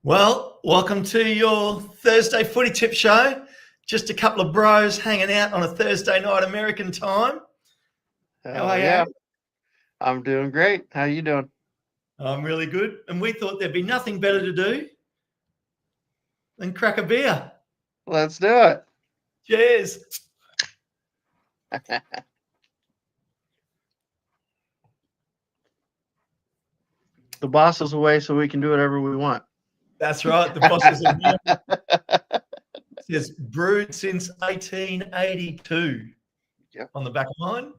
Well, welcome to your Thursday footy tip show. Just a couple of bros hanging out on a Thursday night American time. How are you? Yeah, I'm doing great. How you doing? I'm really good. And we thought there'd be nothing better to do than crack a beer. Let's do it. Cheers. The boss is away, so we can do whatever we want. That's right. The boss is in here. It says brewed since 1882. Yep. On the back of mine.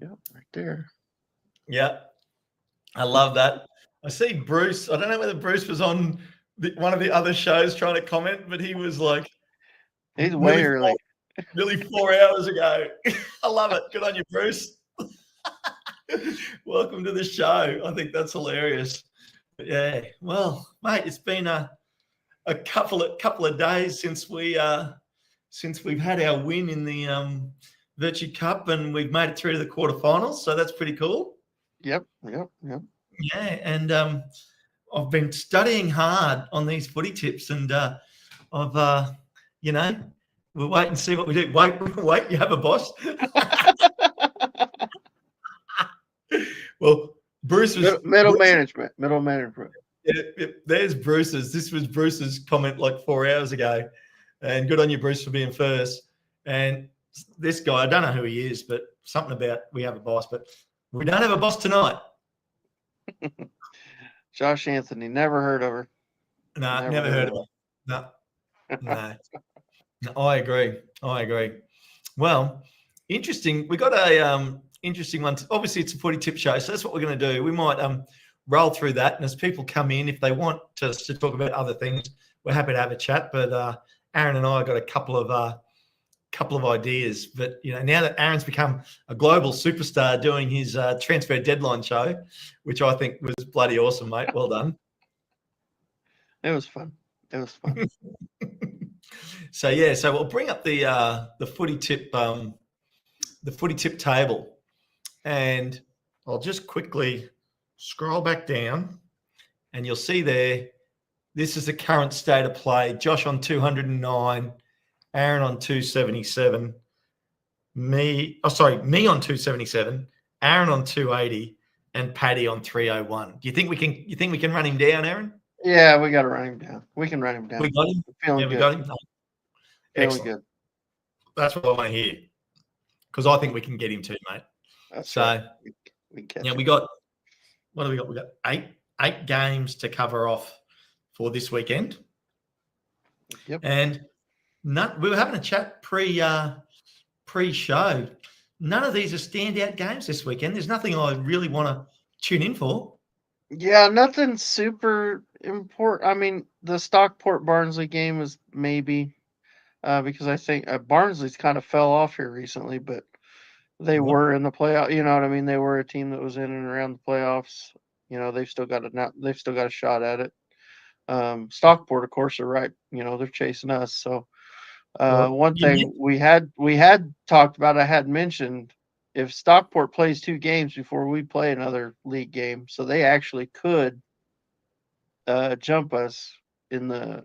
Yep, right there. Yeah. I love that. I see Bruce. I don't know whether Bruce was on one of the other shows trying to comment, but he was like, he's way early. Nearly 4 hours ago. I love it. Good on you, Bruce. Welcome to the show. I think that's hilarious. But yeah. Well, mate, it's been a couple of days since we've had our win in the Virtue Cup, and we've made it through to the quarterfinals. So that's pretty cool. Yep. Yeah, and I've been studying hard on these footy tips, and I've we'll wait and see what we do. Wait, you have a boss? Well, Bruce was middle management. Yeah, there's Bruce's. This was Bruce's comment like 4 hours ago, and good on you, Bruce, for being first. And this guy, I don't know who he is, but something about we have a boss, but we don't have a boss tonight. Josh Anthony, never heard of her. No, never heard of her. No. No, I agree. Well, interesting. We got a interesting one. Obviously, it's a footy tip show, so that's what we're going to do. We might roll through that, and as people come in, if they want us to talk about other things, we're happy to have a chat. But Aaron and I got a couple of ideas. But now that Aaron's become a global superstar doing his transfer deadline show, which I think was bloody awesome, mate. Well done. It was fun. So we'll bring up the footy tip table, and I'll just quickly scroll back down, and you'll see there. This is the current state of play. Josh on 209, Aaron on 277, me on 277, Aaron on 280, and Paddy on 301. Do you think we can run him down, Aaron? Yeah, we got to run him down. We can run him down. We got him. Feeling good. We got him. Feeling good. That's what I want to hear, because I think we can get him too, mate. That's so right. We got what do we got? We got eight games to cover off for this weekend. Yep. And we were having a chat pre-show. None of these are standout games this weekend. There's nothing I really want to tune in for. Yeah, nothing super important. I mean, the Stockport-Barnsley game is maybe because I think Barnsley's kind of fell off here recently, but they were in the playoff. You know what I mean? They were a team that was in and around the playoffs. They've still got a shot at it. Stockport, of course, are right. They're chasing us. So one thing we had talked about, I had mentioned, if Stockport plays 2 games before we play another league game, so they actually could jump us in the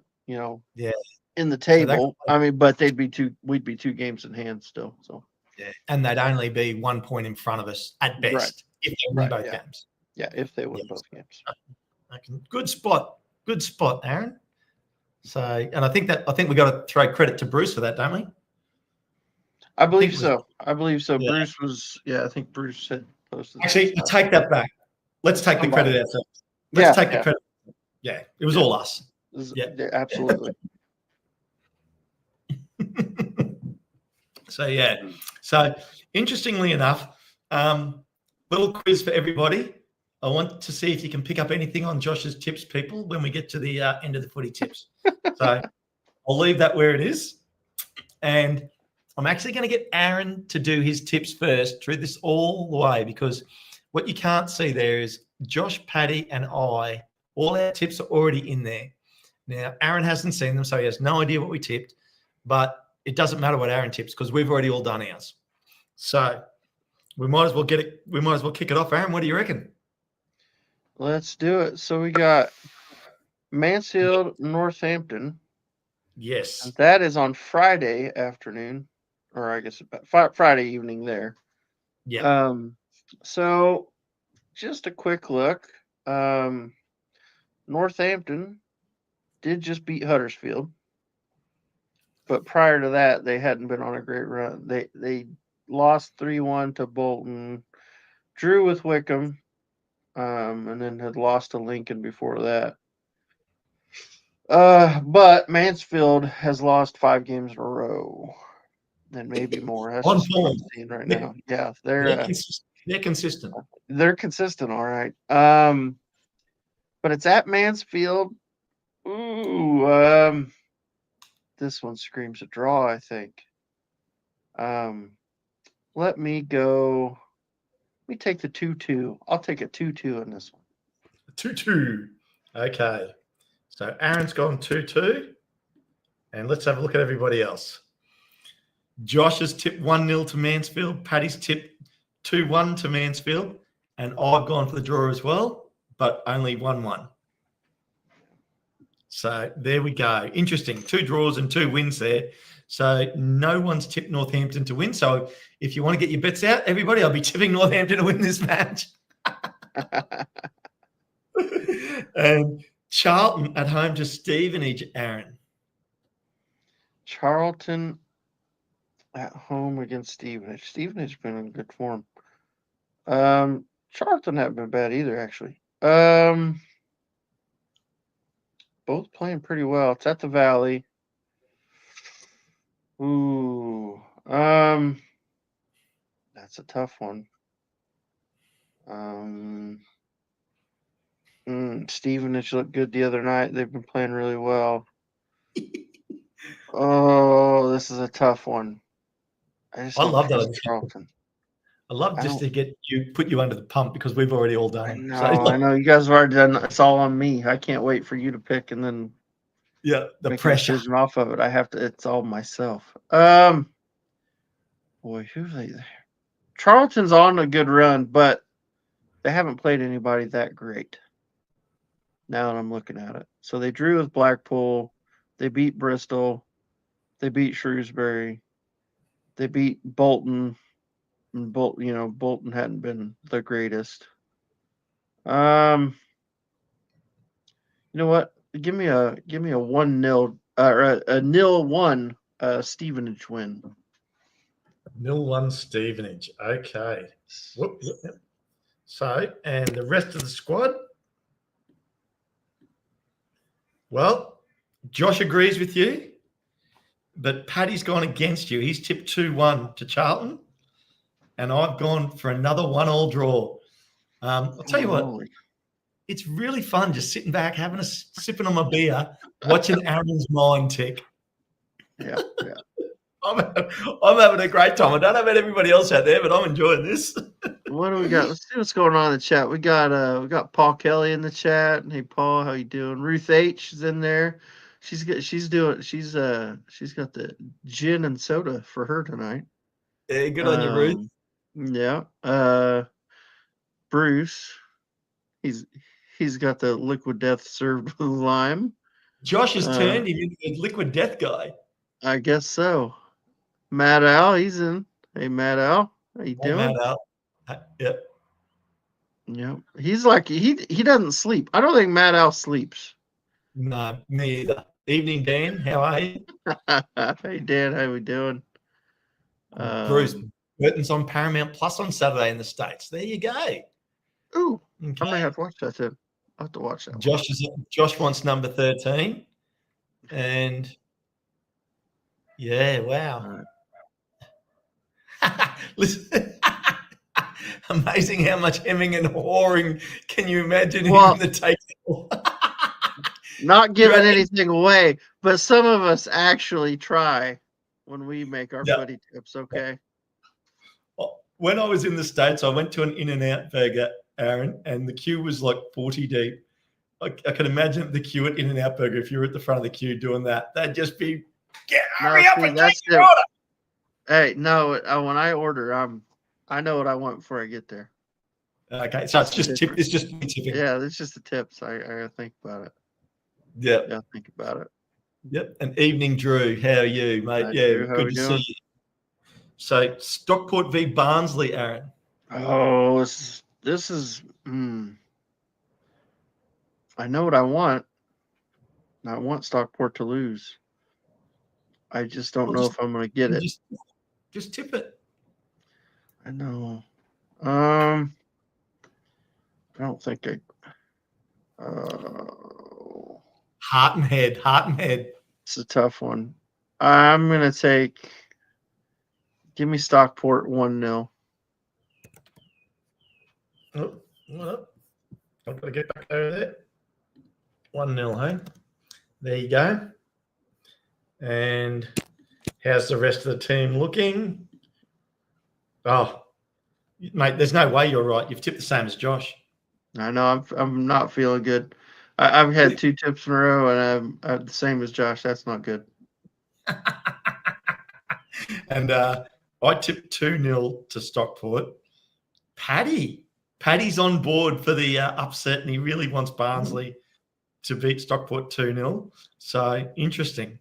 in the table. But we'd be 2 games in hand still. So and they'd only be 1 point in front of us at best if they win both games. Yeah, if they win both games. Okay. Good spot, Aaron. So, and I think we got to throw credit to Bruce for that, don't we? I believe so. Yeah. Bruce was. Yeah, I think Bruce had posted. Actually, take that back. Let's take the credit ourselves. Let's take the credit. Yeah, it was all us. Yeah, absolutely. So interestingly enough, little quiz for everybody. I want to see if you can pick up anything on Josh's tips, people, when we get to the end of the footy tips. So I'll leave that where it is. And I'm actually going to get Aaron to do his tips first through this all the way, because what you can't see there is Josh, Paddy, and I, all our tips are already in there. Now, Aaron hasn't seen them, so he has no idea what we tipped, but it doesn't matter what Aaron tips because we've already all done ours. So we might as well kick it off. Aaron, what do you reckon? Let's do it. So we got Mansfield, Northampton. Yes. That is on Friday afternoon, or I guess Friday evening there. Yeah. So just a quick look. Northampton did just beat Huddersfield, but prior to that, they hadn't been on a great run. They lost 3-1 to Bolton, drew with Wickham, and then had lost to Lincoln before that. But Mansfield has lost 5 games in a row, and maybe more. That's On just what form. I'm seeing right They're, now. Yeah, they're consistent. they're consistent, all right. But it's at Mansfield. Ooh, this one screams a draw, I think. Let me go. Let me take the 2-2. I'll take a 2-2 in this one. 2-2. Okay. So Aaron's gone 2-2. And let's have a look at everybody else. Josh has tipped 1-0 to Mansfield. Paddy's tipped 2-1 to Mansfield. And I've gone for the draw as well, but only 1-1. So there we go. Interesting. 2 draws and 2 wins there. So no one's tipped Northampton to win. So if you want to get your bets out, everybody, I'll be tipping Northampton to win this match. And Charlton at home to Stevenage, Aaron. Charlton at home against Stevenage. Stevenage been in good form. Charlton haven't been bad either, actually. Both playing pretty well. It's at the Valley. Ooh, that's a tough one. Stevenage looked good the other night. They've been playing really well. Oh, this is a tough one. I love that. Charlton. I love just to put you under the pump because we've already all done. I know. You guys have already done. It's all on me. I can't wait for you to pick and then the make pressure a decision off of it. I have to. It's all myself. Boy, who they? Charlton's on a good run, but they haven't played anybody that great. Now that I'm looking at it, so they drew with Blackpool, they beat Bristol, they beat Shrewsbury, they beat Bolton. And Bolton hadn't been the greatest. You know what? Give me a 1-0 or a 0-1 Stevenage win. 0-1 Stevenage. Okay. Whoop. So, and the rest of the squad? Well, Josh agrees with you, but Paddy's gone against you. He's tipped 2-1 to Charlton, and I've gone for another 1-1 draw. I'll tell you what, it's really fun just sitting back, sipping on my beer, watching Aaron's mind tick. Yeah. I'm having a great time. I don't know about everybody else out there, but I'm enjoying this. What do we got? Let's see what's going on in the chat. We got Paul Kelly in the chat. Hey Paul, how you doing? Ruth H is in there. She's got the gin and soda for her tonight. Yeah, good on you, Ruth. Yeah. Bruce, he's got the liquid death served with lime. Josh has turned him into a liquid death guy. I guess so. Matt Al, he's in. Hey Matt Al, how you doing? Matt Al. Yep. Yeah, he's like he doesn't sleep. I don't think Matt Al sleeps. No, me either. Evening, Dan. How are you? Hey Dan, how we doing? Bruce Burton's on Paramount Plus on Saturday in the States. There you go. Ooh, okay. I might have to watch that then. I'll have to watch that. Josh wants number 13, and yeah, wow. Right. Listen. Amazing how much hemming and hawing can you imagine in the table? Not giving anything away, but some of us actually try when we make our footy tips, okay? When I was in the States, I went to an In-N-Out burger, Aaron, and the queue was like 40 deep. I can imagine the queue at In-N-Out burger, if you were at the front of the queue doing that, that'd just be, hurry up and take your order. Hey, no, when I order, I know what I want before I get there. Okay, so it's just tipping. Yeah, it's just the tips. I gotta think about it. Yep. Yeah, think about it. Yep. And evening, Drew. How are you, mate? Hi, Yeah, Drew. How good we to doing? see you. So Stockport v Barnsley, Aaron. Oh, this is. I know what I want. I want Stockport to lose. I just don't know if I'm going to get it. Just tip it. I know. I don't think I. Heart and head. Heart and head. It's a tough one. I'm going to take. Give me Stockport 1-0. Oh, well, I've got to get back over there. 1-0, hey? There you go. And how's the rest of the team looking? Oh, mate, there's no way you're right. You've tipped the same as Josh. I know I'm not feeling good. I've had 2 tips in a row, and I'm the same as Josh. That's not good. And I tipped 2-0 to Stockport. Paddy's on board for the upset, and he really wants Barnsley to beat Stockport 2-0. So interesting.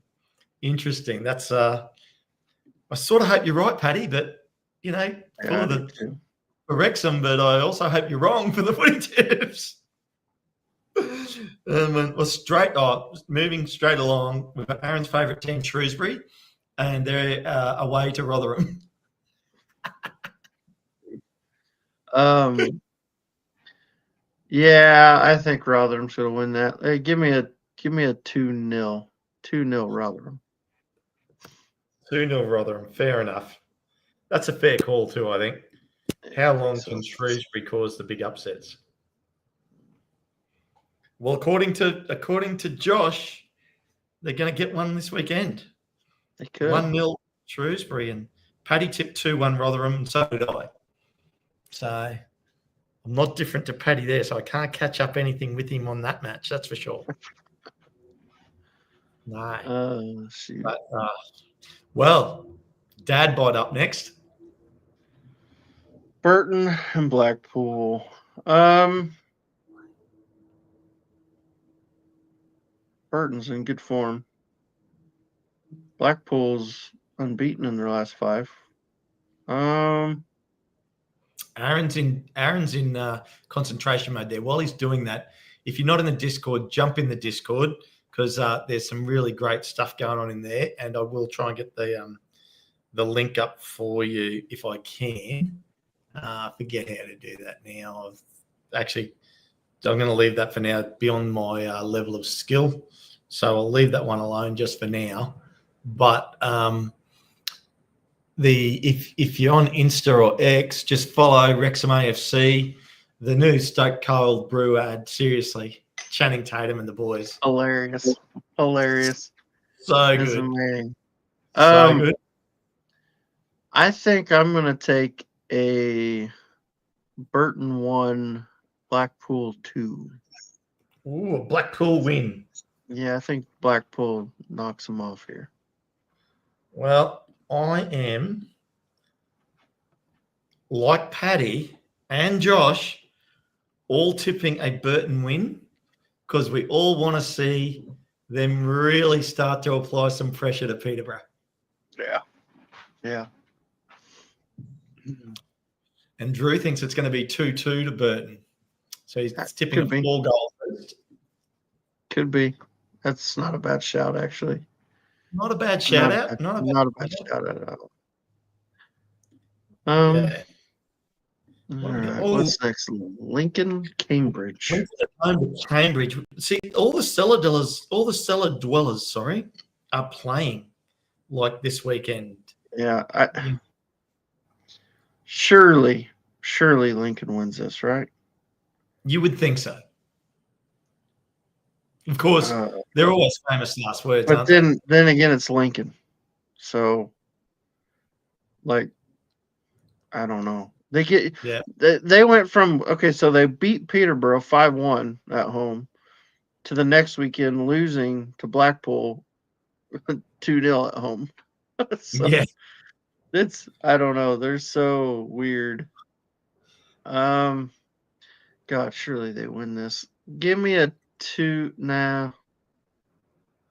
That's I sort of hope you're right, Paddy, but you know, for Wrexham, but I also hope you're wrong for the footy tips. Moving straight along, we've got Aaron's favourite team, Shrewsbury, and they're away to Rotherham. Yeah, I think Rotherham's going to win that. Hey, give me a 2-0. 2-0 Rotherham. 2-0 Rotherham. Fair enough. That's a fair call too, I think. How long can Shrewsbury cause the big upsets? Well, according to Josh, they're going to get one this weekend. They could. 1-0 Shrewsbury, and Paddy tipped 2-1 Rotherham, and so did I. So I'm not different to Paddy there, so I can't catch up anything with him on that match. That's for sure. No. Shoot. But, well, Dad bite up next. Burton and Blackpool. Burton's in good form. Blackpool's unbeaten in their last 5. Aaron's in concentration mode there. While he's doing that, if you're not in the Discord, jump in the Discord because there's some really great stuff going on in there, and I will try and get the link up for you if I can. I forget how to do that now. I'm going to leave that for now beyond my level of skill, so I'll leave that one alone just for now. But if you're on Insta or X, just follow Wrexham AFC. The new Stoke Cold Brew ad, seriously, Channing Tatum and the boys. Hilarious. So That's good. amazing. So good. I think I'm going to take a Burton 1, Blackpool 2. Ooh, a Blackpool win. Yeah, I think Blackpool knocks them off here. Well, I am, like Paddy and Josh, all tipping a Burton win because we all want to see them really start to apply some pressure to Peterborough. Yeah. And Drew thinks it's going to be 2-2 to Burton. So he's tipping a 4-goal first. Could be. That's not a bad shout, actually. Not a bad shout out. Not a bad shout out at all. Yeah. All right. What's next? Lincoln, Cambridge. Cambridge. See, all the cellar dwellers, are playing like this weekend. Yeah. Surely Lincoln wins this, right? You would think so. Of course, they're always famous last words, but aren't then again, it's Lincoln. So, like, I don't know. They went from so they beat Peterborough 5-1 at home to the next weekend losing to Blackpool 2-0 at home. So yeah. I don't know. They're so weird. God, surely they win this. Give me a 2 now.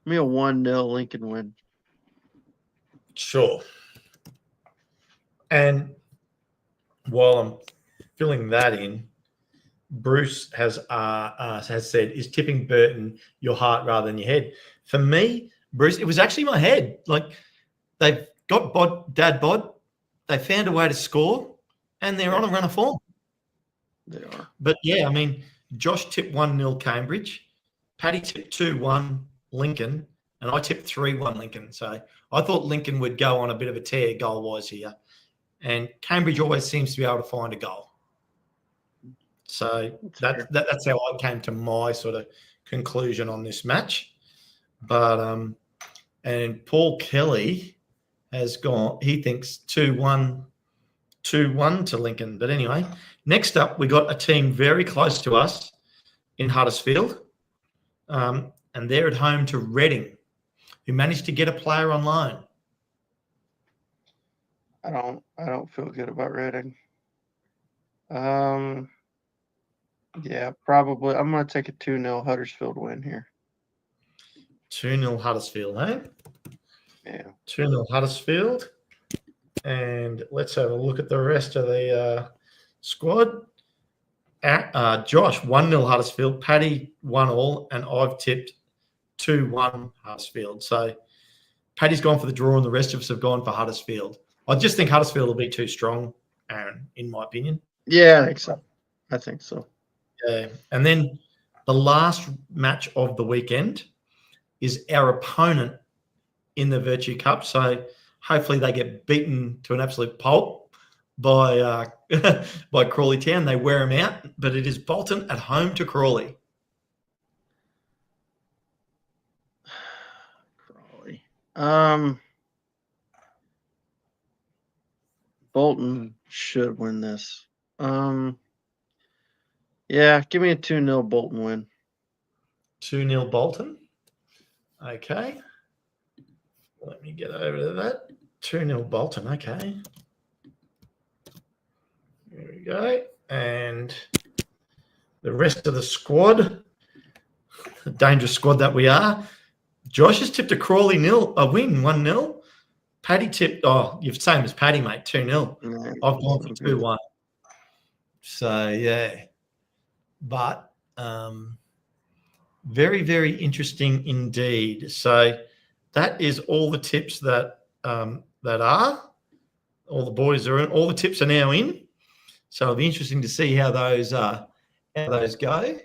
me a 1-0 Lincoln win. Sure. And while I'm filling that in, Bruce has said, is tipping Burton your heart rather than your head? For me, Bruce, it was actually my head. Like, they've got Dad Bod. They found a way to score, and they're on a run of form. They are. But, yeah, I mean, Josh tipped 1-0 Cambridge. Paddy tipped 2-1 Lincoln, and I tipped 3-1 Lincoln. So I thought Lincoln would go on a bit of a tear goal-wise here. And Cambridge always seems to be able to find a goal. So that's how I came to my sort of conclusion on this match. But and Paul Kelly has gone, he thinks 2-1 to Lincoln. But anyway, next up we got a team very close to us in Huddersfield. And they're at home to Reading, who managed to get a player on loan. I don't feel good about Reading. Yeah, probably. I'm going to take a 2-0 Huddersfield win here. 2-0 Huddersfield, eh? Yeah. 2-0 Huddersfield. And let's have a look at the rest of the squad. Josh, 1-0 Huddersfield. Paddy, 1-1. And I've tipped 2-1 Huddersfield. So Paddy's gone for the draw and the rest of us have gone for Huddersfield. I just think Huddersfield will be too strong, Aaron, in my opinion. Yeah, I think so. I think so. Yeah. And then the last match of the weekend is our opponent in the Virtue Cup. So hopefully they get beaten to an absolute pulp by Crawley Town. They wear them out, but it is Bolton at home to Crawley. Crawley. Bolton should win this. Yeah, give me a 2-0 Bolton win. 2-0 Bolton. Okay. Let me get over to that. 2-0 Bolton. Okay. There we go. And the rest of the squad, the dangerous squad that we are. Josh has tipped a Crawley a win, 1-0. Paddy tipped, you're same as Paddy, mate, 2-0. I've gone for 2-1. So, yeah. But very, very interesting indeed. So that is all the tips that are. All the boys are in. All the tips are now in. So it'll be interesting to see how those go.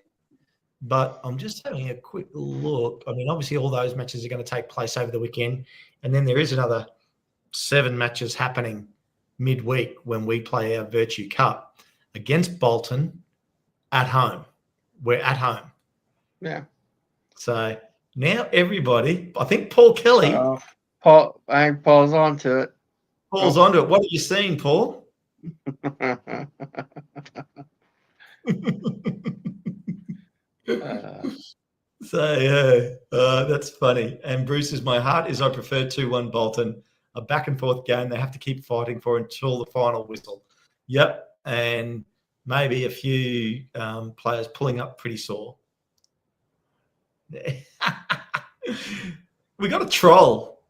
But I'm just having a quick look. I mean, obviously all those matches are going to take place over the weekend. And then there is another 7 matches happening midweek when we play our Virtue Cup against Bolton at home. We're at home. Yeah. So now everybody, I think Paul Kelly. I think Paul's onto it. Paul's onto it. What are you seeing, Paul? That's funny. And Bruce is my heart is I prefer 2-1 Bolton. A back and forth game they have to keep fighting for until the final whistle. Yep. And maybe a few players pulling up pretty sore. We got a troll.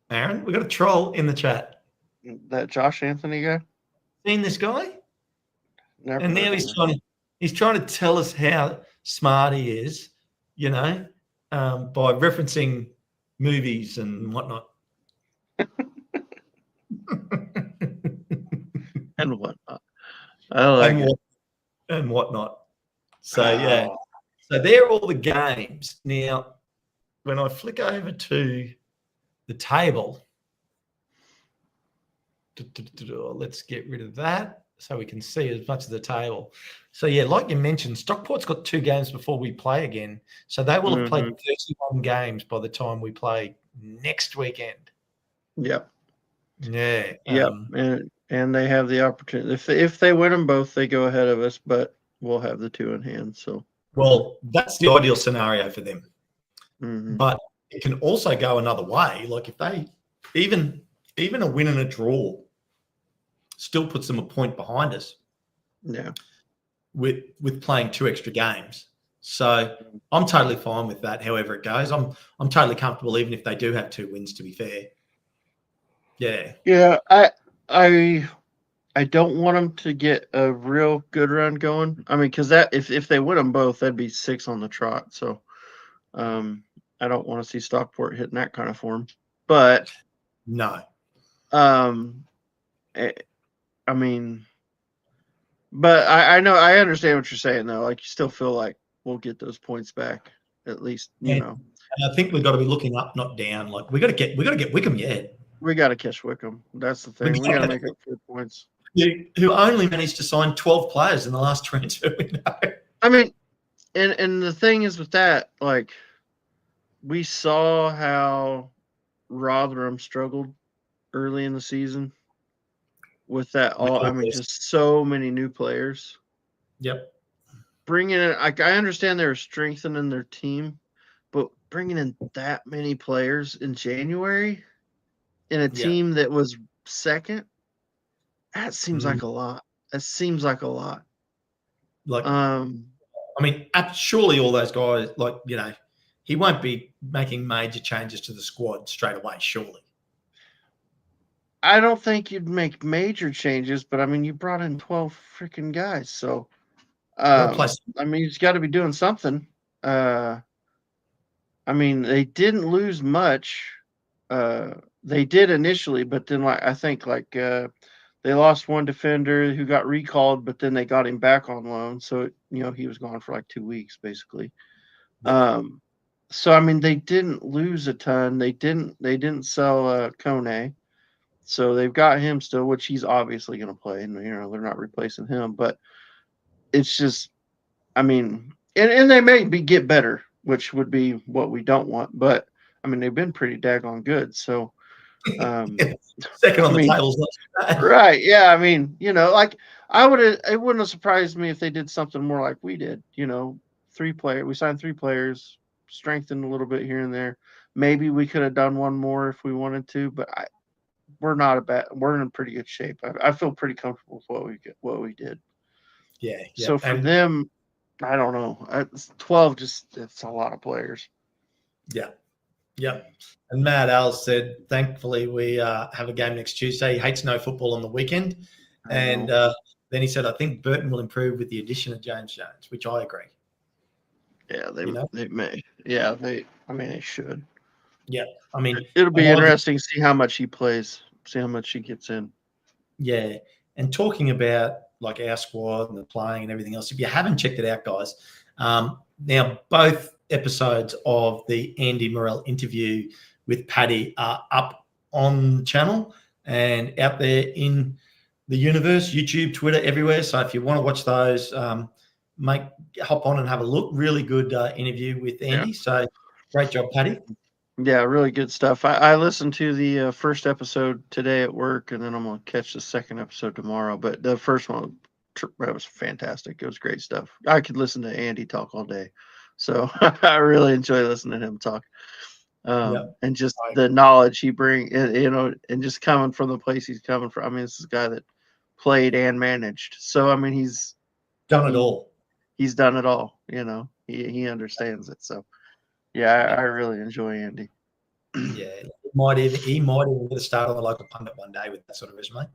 Aaron, we got a troll in the chat. That Josh Anthony guy? Seen this guy? Never. And now he's trying to tell us how smart he is, by referencing movies and whatnot. And whatnot. I like it. And whatnot. So, yeah. So they're all the games. Now, when I flick over to the table, let's get rid of that so we can see as much of the table. So, yeah, like you mentioned, Stockport's got 2 games before we play again. So they will have played 31 games by the time we play next weekend. Yep. Yeah. Yep. And they have the opportunity. If they win them both, they go ahead of us, but we'll have the 2 in hand. So, well, that's the ideal scenario for them. Mm-hmm. But it can also go another way. Like if they even a win and a draw still puts them a point behind us. Yeah. With playing 2 extra games. So I'm totally fine with that. However it goes, I'm totally comfortable, even if they do have 2 wins. To be fair, yeah. I don't want them to get a real good run going. I mean, because that if they win them both, that'd be 6 on the trot. So, I don't want to see Stockport hitting that kind of form. But no, I mean, but I know I understand what you're saying though. Like you still feel like we'll get those points back at least. and I think we've got to be looking up, not down. Like we got to get Wickham yet. We got to catch Wickham. That's the thing. We got to make up 4 points. Who only managed to sign 12 players in the last transfer window. I mean, and the thing is with that, like we saw how Rotherham struggled early in the season with that all. I mean, just so many new players. Yep. Bringing in, I understand they were strengthening their team, but bringing in that many players in January in a team that was second, that seems like a lot. That seems like a lot. Like, I mean, surely all those guys, like, he won't be making major changes to the squad straight away, surely. I don't think you'd make major changes, but I mean, you brought in 12 freaking guys, so I mean, he's got to be doing something. I mean, they didn't lose much. They did initially, but then I think they lost one defender who got recalled, but then they got him back on loan, so he was gone for like 2 weeks basically. So I mean, they didn't lose a ton. They didn't sell Kone. So they've got him still, which he's obviously going to play, and they're not replacing him. But it's just, I mean, and they may get better, which would be what we don't want. But I mean, they've been pretty daggone good. So, second on the tables, right? Yeah, I mean, like it wouldn't have surprised me if they did something more like we did. 3 player, we signed 3 players, strengthened a little bit here and there. Maybe we could have done one more if we wanted to, but we're in pretty good shape. I feel pretty comfortable with what we did. Yeah. So for them, I don't know. 12 it's a lot of players. Yeah. And Matt Al said, thankfully we have a game next Tuesday. He hates no football on the weekend. And then he said, I think Burton will improve with the addition of James Jones, which I agree. Yeah, they may. Yeah, they should. Yeah. I mean, it'll be interesting to see how much he plays, see how much he gets in. Yeah. And talking about like our squad and the playing and everything else, if you haven't checked it out, guys, now both episodes of the Andy Morrell interview with Paddy are up on the channel and out there in the universe, YouTube, Twitter, everywhere. So if you want to watch those, hop on and have a look. Really good interview with Andy. Yeah. So great job, Paddy. Yeah, really good stuff. I listened to the first episode today at work, and then I'm going to catch the second episode tomorrow. But the first one, that was fantastic. It was great stuff. I could listen to Andy talk all day. So I really enjoy listening to him talk. And just the knowledge he brings, and just coming from the place he's coming from. I mean, this is a guy that played and managed. So, I mean, he's done it all. He's done it all. He understands it. So, yeah, I really enjoy Andy. Yeah, he might even get a start on the local pundit one day with that sort of resume.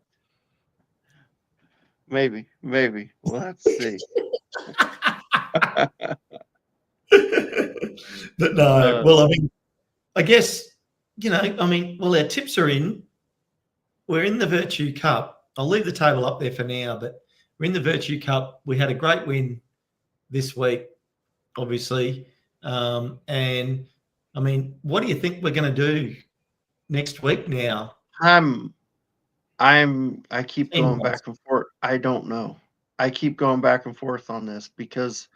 Maybe. Well, let's see. But no, well, I mean, I guess, our tips are in. We're in the Virtue Cup. I'll leave the table up there for now, but we're in the Virtue Cup. We had a great win this week, obviously. And I mean, what do you think we're going to do next week now? I keep going back and forth. I don't know. I keep going back and forth on this because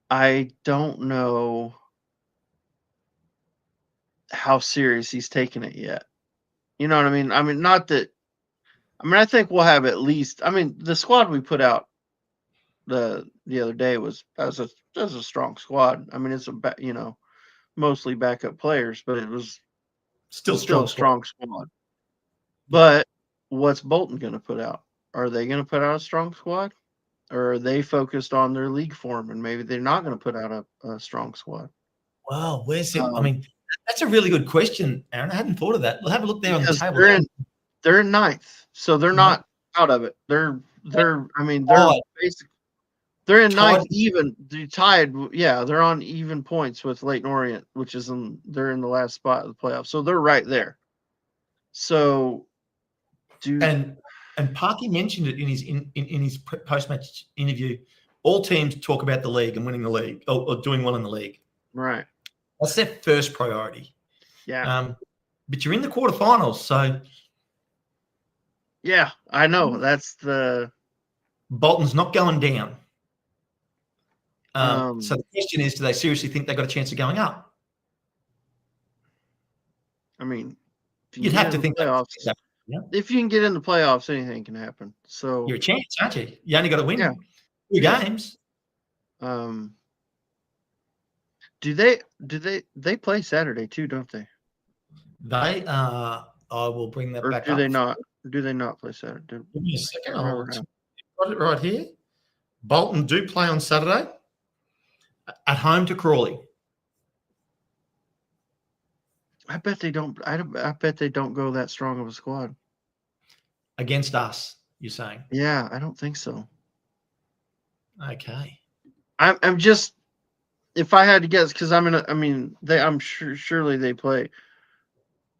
I don't know how serious he's taking it yet. You know what I mean? I mean, not that. I mean, I think we'll have at least. I mean, the squad we put out the other day was a strong squad. I mean, it's mostly backup players, but it was still a strong squad. But what's Bolton going to put out? Are they going to put out a strong squad? or are they focused on their league form and maybe they're not going to put out a strong squad? Well, where's it? I Um, mean, that's a really good question, Aaron. I hadn't thought of that. We'll have a look there on the because table. they're in ninth, so they're No, not out of it. They're I mean they're tied, basically they're in tied. ninth even. They're tied. Yeah, they're on even points with Leyton Orient, which is they're in the last spot of the playoffs, so they're right there. So And Parky mentioned it in his post match interview. All teams talk about the league and winning the league or doing well in the league. right, That's their first priority. yeah, But you're in the quarterfinals, so yeah, I know that's the. Bolton's not going down. So Um, the question is, do they seriously think they've got a chance of going up? I mean, if you You'd can have get to in the think playoffs, that. Yeah. if you can get in the playoffs, anything can happen. So You're a chance, aren't you? You only got to win yeah, 2 yeah. games. Do they play Saturday too, don't they? They I will bring that Or back do up. they not? Do they not play Saturday? Give me a I second. can't remember I've now. got it right here. Bolton do play on Saturday at home to Crawley. I bet they don't. I bet they don't go that strong of a squad. Against us, you're saying? Yeah, I don't think so. Okay. I'm just, if I had to guess, because I mean I'm sure surely they play.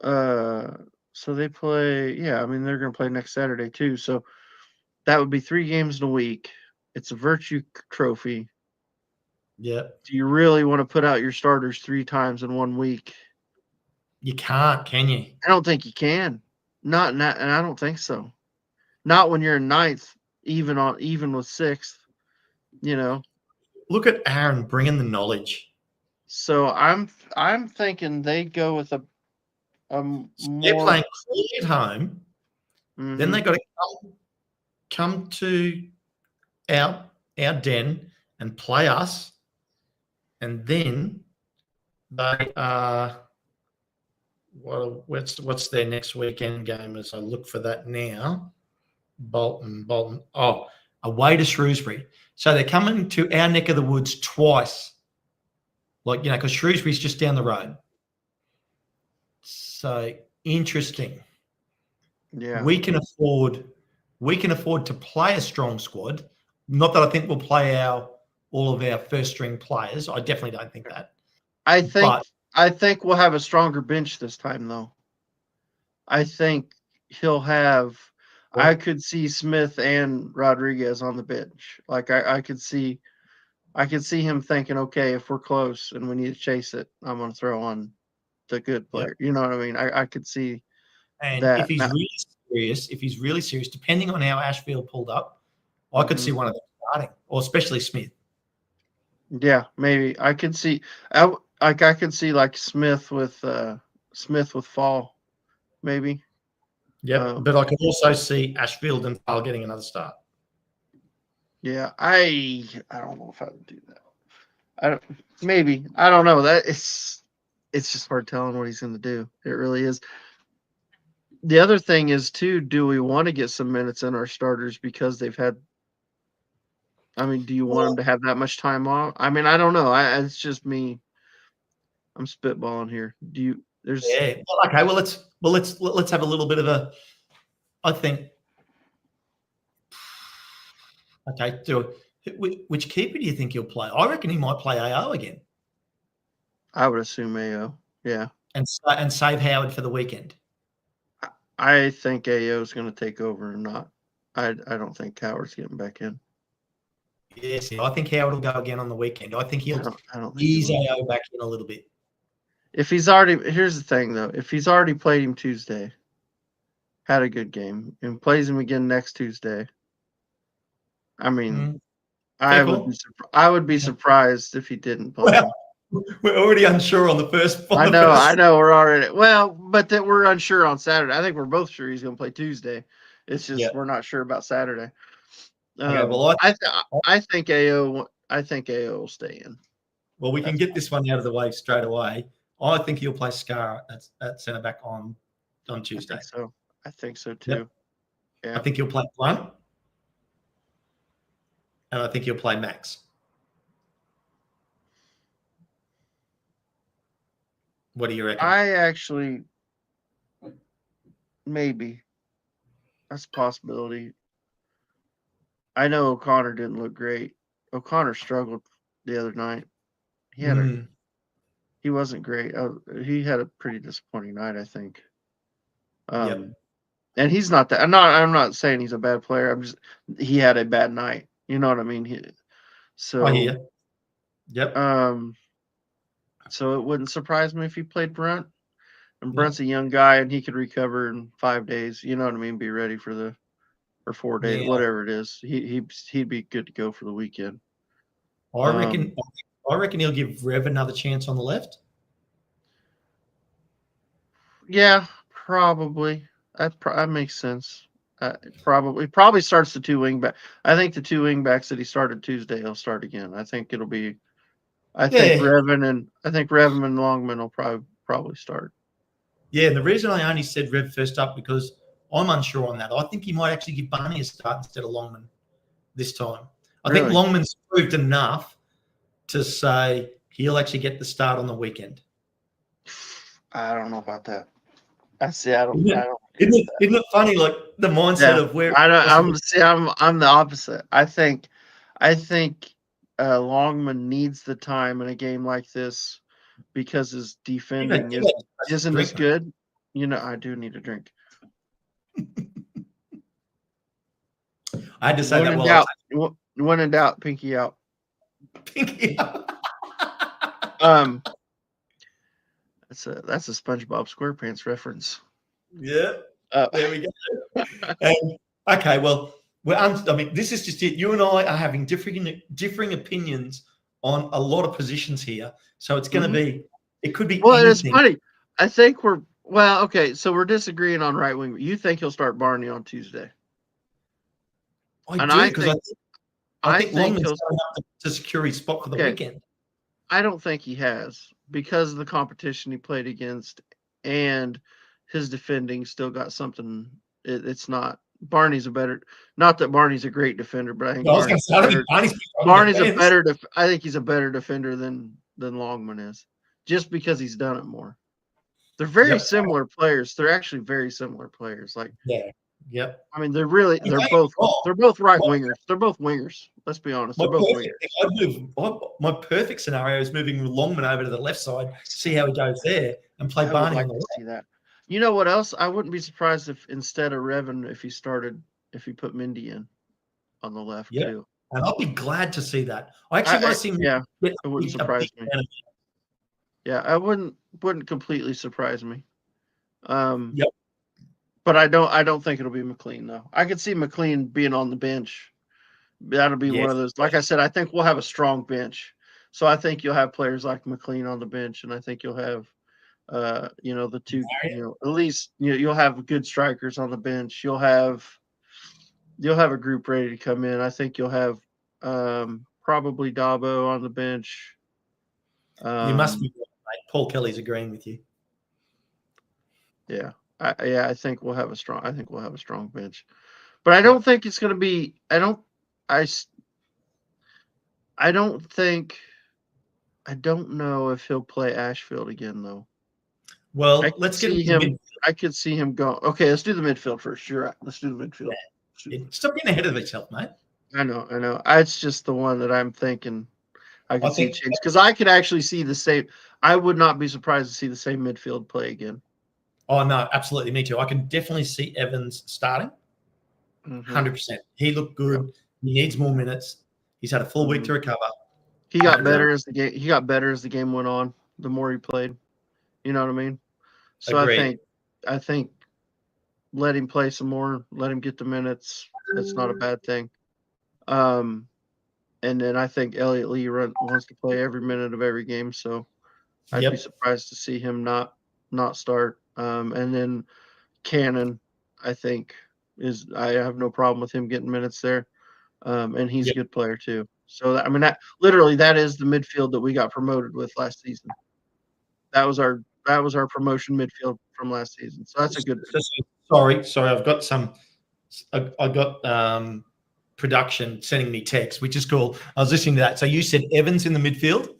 So they play. Yeah, I mean they're gonna play next Saturday too. So that would be 3 games in a week. It's a virtue trophy. Yeah. Do you really want to put out your starters 3 times in 1 week? You can't, can you? I don't think you can. Not, and I don't think so. Not when you're in ninth, even with sixth. You know. Look at Aaron bringing the knowledge. So I'm thinking they go with a They're more. playing Crawley at home. Then they got to come to our den and play us, and then they are. What's their next weekend game? As I look for that now, Bolton. Oh, away to Shrewsbury. So they're coming to our neck of the woods twice. Like, because Shrewsbury's just down the road. So interesting. Yeah. We can afford to play a strong squad. Not that I think we'll play all of our first string players. I definitely don't think that. I think we'll have a stronger bench this time though. I think he'll have. I could see Smith and Rodriguez on the bench. Like I could see him thinking, okay, if we're close and we need to chase it, I'm going to throw on the good player. Yep. You know what I mean? I could see And that. if he's really serious, depending on how Ashfield pulled up, I could see one of them starting, or especially Smith. Yeah, maybe I could see. I could see like Smith with Fall, maybe. Yep, but I could also see Ashfield and Fowle getting another start. Yeah, I don't know if I would do that. I don't know. That it's just hard telling what he's going to do. It really is. The other thing is too, do we want to get some minutes in our starters because they've had? I mean, do you want them to have that much time off? I mean, I don't know. It's just me. I'm spitballing here. Do you? There's Yeah. Okay. Well, let's have a little bit of a. I think. Okay. Which keeper do you think he'll play? I reckon he might play AO again. I would assume AO. Yeah. And save Howard for the weekend. I think AO is going to take over and not. I don't think Howard's getting back in. Yes, I think Howard will go again on the weekend. I think he'll ease AO back in a little bit. If he's already, here's the thing though, if he's already played him Tuesday, had a good game, and plays him again next Tuesday, I mean, I would be surprised if he didn't play him. We're already unsure on the first. I know we're already but that we're unsure on Saturday. I think we're both sure he's going to play Tuesday. It's just we're not sure about Saturday. Okay, well, I think AO will stay in. Well, we can get this one out of the way straight away. I think he'll play Scar at centre back on Tuesday. I think so too. Yep. Yeah. I think he'll play Blunt. and I think he'll play Max. What do you reckon? I actually maybe that's a possibility. I know O'Connor didn't look great. O'Connor struggled the other night. He wasn't great. He had a pretty disappointing night, I think. Yep. And he's not that. I'm not saying he's a bad player. He had a bad night. You know what I mean? I hear you. Yep. So it wouldn't surprise me if he played Brunt. And Brunt's a young guy, and he could recover in 5 days. You know what I mean? Be ready for 4 days, whatever it is. He'd be good to go for the weekend. I reckon he'll give Rev another chance on the left. Yeah, probably. That makes sense. Probably starts the 2 wing back. I think the 2 wing backs that he started Tuesday, he'll start again. I think it'll be. I think Revan and Longman will probably start. Yeah, and the reason I only said Rev first up because I'm unsure on that. I think he might actually give Barney a start instead of Longman this time. I think Longman's proved enough to say he'll actually get the start on the weekend. I don't know about that. Isn't it funny? Like the mindset of where I'm the opposite. I think Longman needs the time in a game like this because his defending isn't as good. You know, I do need a drink. I had to say that. When in doubt, pinky out. Pinky out. That's a SpongeBob SquarePants reference. Yeah. There we go. Okay, well, this is just it. You and I are having differing opinions on a lot of positions here. So it's going to be, it could be. Well, it's funny. I think okay. So we're disagreeing on right wing. You think he'll start Barney on Tuesday? I think Longman's going to secure his spot for the weekend. I don't think he has because of the competition he played against and his defending still got something. It's not. Barney's not that Barney's a great defender, but I think Barney's a better. I think he's a better defender than Longman is, just because he's done it more. They're very similar players. They're actually very similar players. Like Yep. I mean, they're both right wingers. They're both wingers. Let's be honest. They're both wingers. My perfect scenario is moving Longman over to the left side, see how he goes there, and play Barney on the left. See that. You know what else? I wouldn't be surprised if instead of Revan, if he put Mindy in on the left too. And I'll be glad to see that. I actually want to see. It wouldn't surprise me. Yeah, I wouldn't completely surprise me. But I don't think it'll be McLean though. I could see McLean being on the bench. That'll be one of those. Like I said, I think we'll have a strong bench. So I think you'll have players like McLean on the bench, and I think you'll have the two, at least you'll have good strikers on the bench. You'll have a group ready to come in. I think you'll have probably Dabo on the bench. You must be right. Paul Kelly's agreeing with you. Yeah. I think we'll have a strong bench. But I don't think it's going to be I don't know if he'll play Ashfield again though. Well, let's get him. I could see him go. Okay, let's do the midfield first. You're right. Let's do the midfield. Yeah. Stop getting ahead of yourself, mate. I know. It's just the one that I'm thinking I can see change because I could actually see the same. I would not be surprised to see the same midfield play again. Oh no, absolutely, me too. I can definitely see Evans starting. 100%. He looked good. Yep. He needs more minutes. He's had a full week to recover. He got better as the game. He got better as the game went on. The more he played. You know what I mean? So agreed. I think let him play some more, let him get the minutes. That's not a bad thing. And then I think Elliot Lee wants to play every minute of every game, so I'd be surprised to see him not start. And then Cannon, I think I have no problem with him getting minutes there. And he's a good player too. So that is the midfield that we got promoted with last season. That was our promotion midfield from last season. So that's a good. Sorry. I've got some. I got production sending me text, which is cool. I was listening to that. So you said Evans in the midfield?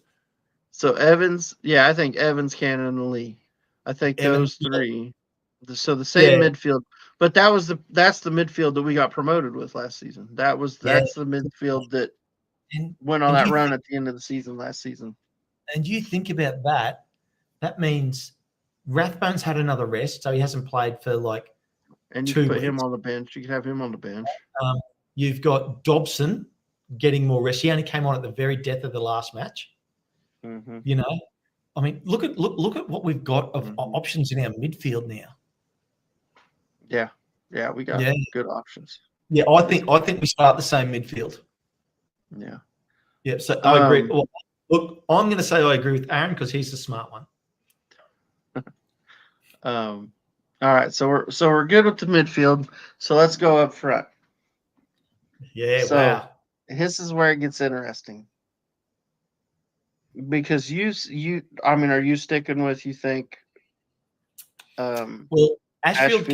So Evans, yeah, I think Evans, Cannon, and Lee. I think Evans, those three. So the yeah, same midfield, but that's the midfield that we got promoted with last season. That's the midfield that went on that run at the end of the season last season. And you think about that, that means Rathbone's had another rest, so he hasn't played for like and you 2 can put weeks. him on the bench. You can have him on the bench. You've got Dobson getting more rest. He only came on at the very death of the last match. Mm-hmm. You know, I mean, look at what we've got of options in our midfield now. Yeah, we got good options. Yeah, I think we start the same midfield. Yeah. So I agree. Well, look, I'm going to say I agree with Aaron because he's the smart one. All right, so we're good with the midfield. So let's go up front. Yeah, so, wow. This is where it gets interesting. Because I mean, are you sticking with you think? Well, Ashfield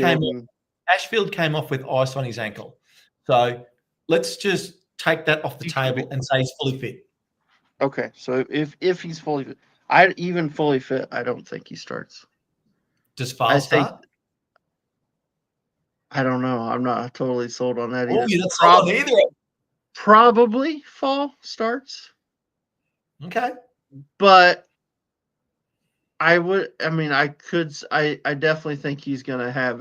came off with ice on his ankle. So let's just take that off the table and say he's fully fit. Okay, so if he's fully fit, fully fit, I don't think he starts. Does File start? I don't know. I'm not totally sold on that either. You're not sold on either. Probably Fall starts. Okay. But I definitely think he's gonna have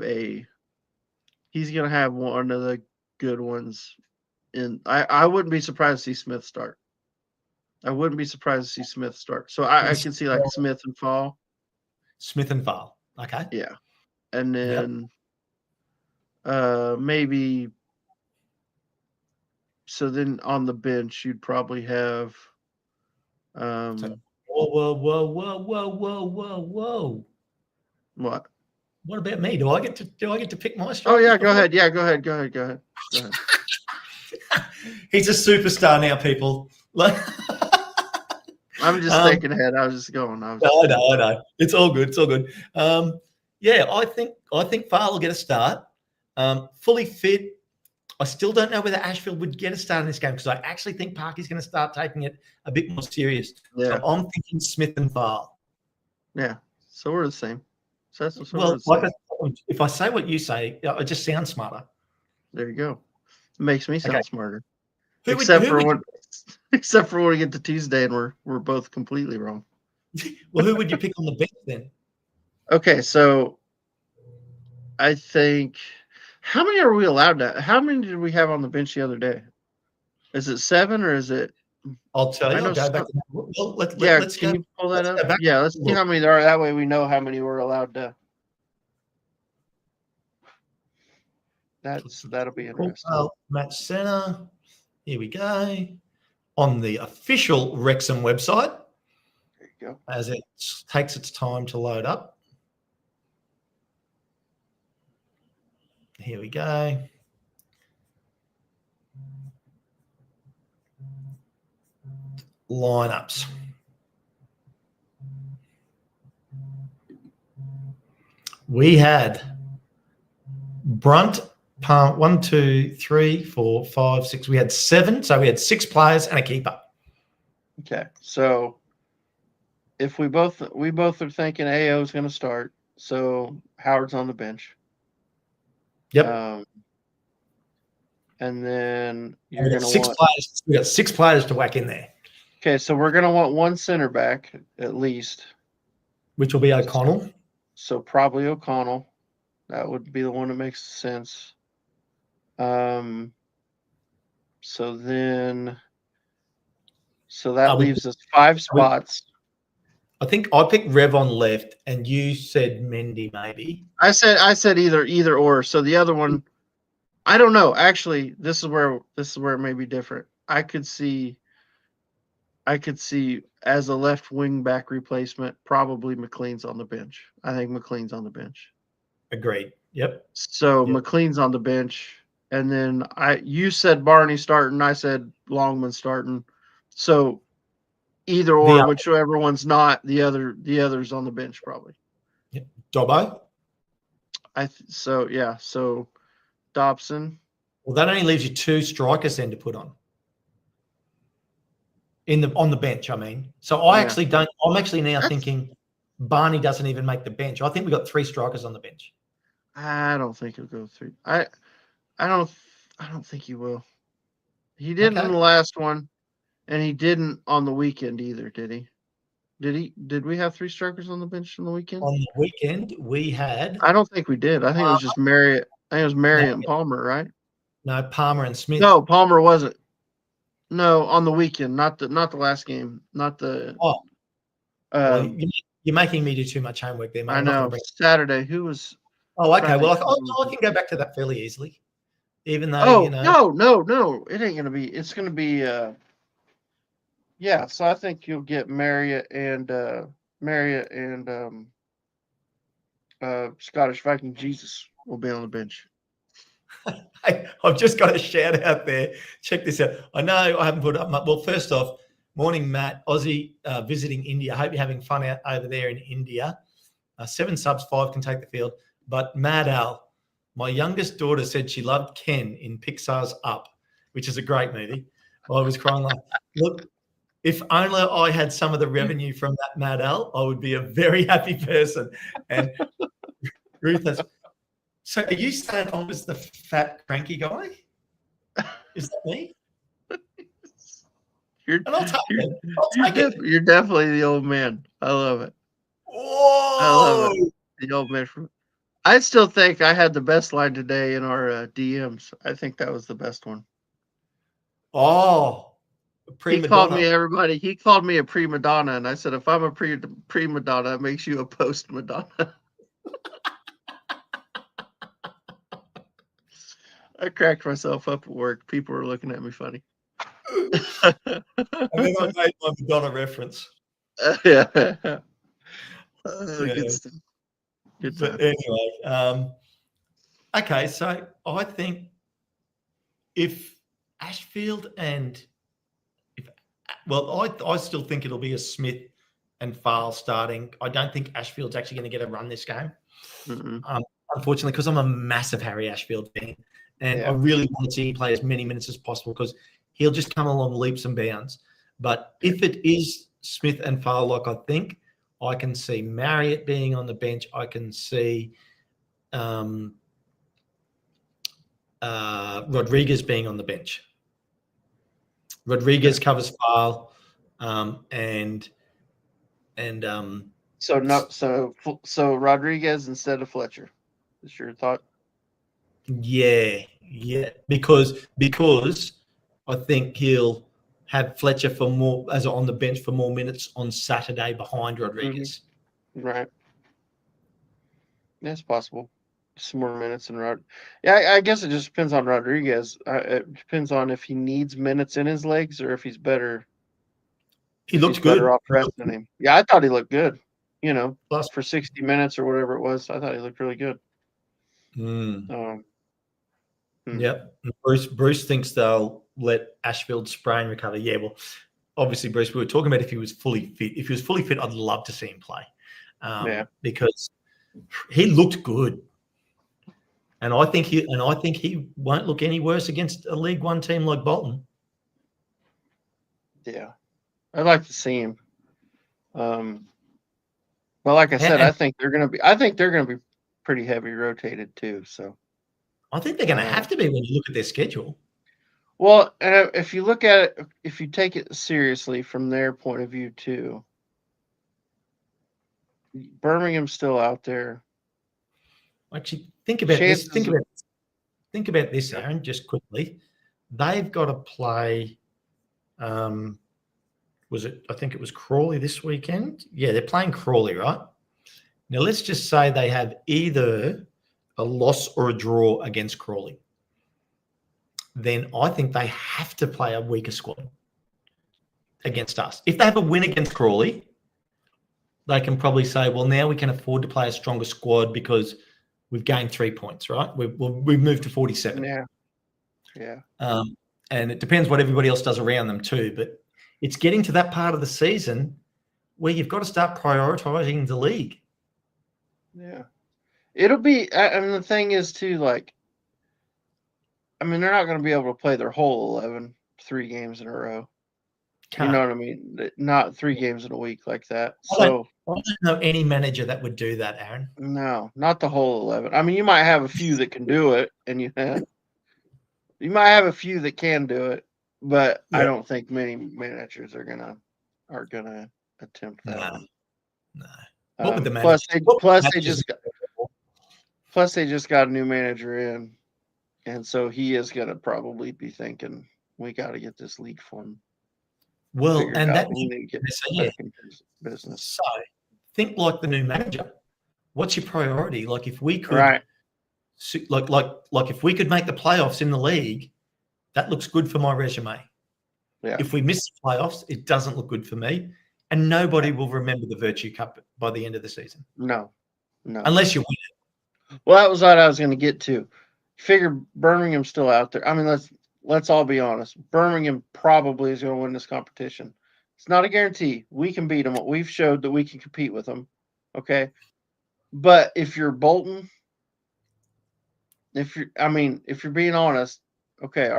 one of the good ones. I wouldn't be surprised to see Smith start. So I can see like Smith and Fall. Okay. Yeah. And then maybe so then on the bench you'd probably have whoa. What? What about me? Do I get to pick my strikers? Oh yeah, go ahead. Yeah, go ahead. He's a superstar now, people. I'm just thinking ahead. I was just going. I know. It's all good. Yeah, I think Farl will get a start. Fully fit. I still don't know whether Ashfield would get a start in this game because I actually think Parky's going to start taking it a bit more serious. Yeah. So I'm thinking Smith and Farl. Yeah. So we're the same. If I say what you say, it just sounds smarter. There you go. It makes me sound smarter. Except for when we get to Tuesday and we're both completely wrong. Well, who would you pick on the bench then? Okay, so I think how many are we allowed to? How many did we have on the bench the other day? Is it 7 or is it? I'll tell you. I'll go back. Well, let's can you pull that up? Yeah, let's see how many there are. That way we know how many we're allowed to. That'll be interesting. Match center. Here we go. On the official Wrexham website. There you go. As it takes its time to load up. Here we go. Lineups. We had Brunt, 1, 2, 3, 4, 5, 6. We had 7, so we had 6 players and a keeper. Okay, so if we both are thinking AO is going to start, so Howard's on the bench. Yep. And then you're going to want we got 6 players to whack in there. Okay, so we're going to want one center back at least, which will be O'Connell. So probably O'Connell. That would be the one that makes sense. So that leaves us 5 spots. I think I picked Rev on left, and you said Mendy maybe. I said either or. So the other one, I don't know. Actually, this is where it may be different. I could see as a left wing back replacement, probably McLean's on the bench. I think McLean's on the bench. Agreed. Yep. So McLean's on the bench, and then you said Barney starting. I said Longman starting. So either or, whichever one's not, the other's on the bench probably. Dobbo. So Dobson, Well, that only leaves you 2 strikers then to put on on the bench. I mean, so I actually don't. I'm actually now thinking Barney doesn't even make the bench. I think we've got 3 strikers on the bench. I don't think he'll go 3. I don't think he will. He didn't in the last one, and he didn't on the weekend either, did he? Did we have 3 strikers on the bench on the weekend? On the weekend, we had. I don't think we did. I think it was just Marriott. I think it was Marriott and Palmer, right? No, Palmer and Smith. No, Palmer wasn't. No, on the weekend, not the last game, not the. Oh, well, you're making me do too much homework there, mate. I know. Saturday, who was? Oh, okay. Well, I can go back to that fairly easily, even though no, it ain't gonna be. It's gonna be. Yeah, so I think you'll get Marriott and Scottish Viking Jesus will be on the bench. Hey, I've just got a shout out there. Check this out. I know I haven't put up much. Well, first off, morning, Matt. Aussie visiting India. I hope you're having fun out over there in India. 7 subs, 5 can take the field. But Mad Al, my youngest daughter said she loved Ken in Pixar's Up, which is a great movie. I was crying like, look, if only I had some of the revenue from that Mad Al, I would be a very happy person. And Ruth has. So are you saying I was the fat, cranky guy? Is that me? You're definitely the old man. I love it. Whoa! I love it. The old man I still think I had the best line today in our DMs. I think that was the best one. Oh, he called me a prima donna, and I said, if I'm a prima donna, it makes you a post Madonna. I cracked myself up at work. People were looking at me funny. And then I made my Madonna reference. Yeah. Good stuff. Good but anyway, okay, so I think if Ashfield and I still think it'll be a Smith and Fowle starting. I don't think Ashfield's actually going to get a run this game, unfortunately, because I'm a massive Harry Ashfield fan, and I really want to see him play as many minutes as possible because he'll just come along leaps and bounds. But if it is Smith and Fowle, like I think, I can see Marriott being on the bench. I can see Rodriguez being on the bench. Rodriguez covers Fowle, so Rodriguez instead of Fletcher. Is your thought? Yeah, because I think he'll have Fletcher for more on the bench for more minutes on Saturday behind Rodriguez. Mm-hmm. Right. That's possible. Some more minutes in Rod. Yeah, I guess it just depends on Rodriguez. It depends on if he needs minutes in his legs or if he's better. He looked good. Better off resting him. Yeah, I thought he looked good. Plus, for 60 minutes or whatever it was, I thought he looked really good. Yep. Bruce thinks they'll let Ashfield sprain recover. Yeah, well, obviously, Bruce, we were talking about if he was fully fit. If he was fully fit, I'd love to see him play. Because he looked good. And I think he won't look any worse against a League One team like Bolton. Yeah. I'd like to see him. But like I said, I think they're gonna be pretty heavy rotated too. So I think they're gonna have to be when you look at their schedule. Well, if you look at it, if you take it seriously from their point of view too, Birmingham's still out there. Actually, think about this. Think about this, Aaron, just quickly. They've got to play. I think it was Crawley this weekend. Yeah, they're playing Crawley, right? Now, let's just say they have either a loss or a draw against Crawley. Then I think they have to play a weaker squad against us. If they have a win against Crawley, they can probably say, well, now we can afford to play a stronger squad because we've gained 3 points, right? We've moved to 47. Yeah. And it depends what everybody else does around them too. But it's getting to that part of the season where you've got to start prioritizing the league. Yeah. It'll be, and the thing is too, mean, they're not going to be able to play their whole 11 3 games in a row. You know what I mean? Not 3 games in a week like that. So I don't know any manager that would do that, Aaron. no, not the whole 11. I mean, you might have a few that can do it, and you might have a few that can do it, but I don't think many managers are gonna attempt that one. No. What would the manager? Plus they just got a new manager in, and so he is gonna probably be thinking, we got to get this league form. Well, and that we need to get back in business. So think like the new manager. What's your priority? Like if we could, right. like if we could make the playoffs in the league, that looks good for my resume. Yeah. If we miss the playoffs, it doesn't look good for me, and nobody will remember the Virtue Cup by the end of the season. No, unless you win it. Well, that was what I was going to get to. Figure Birmingham's still out there. I mean, let's all be honest. Birmingham probably is going to win this competition. It's not a guarantee. We can beat them. We've showed that we can compete with them. Okay. But if you're Bolton, if you're being honest, okay,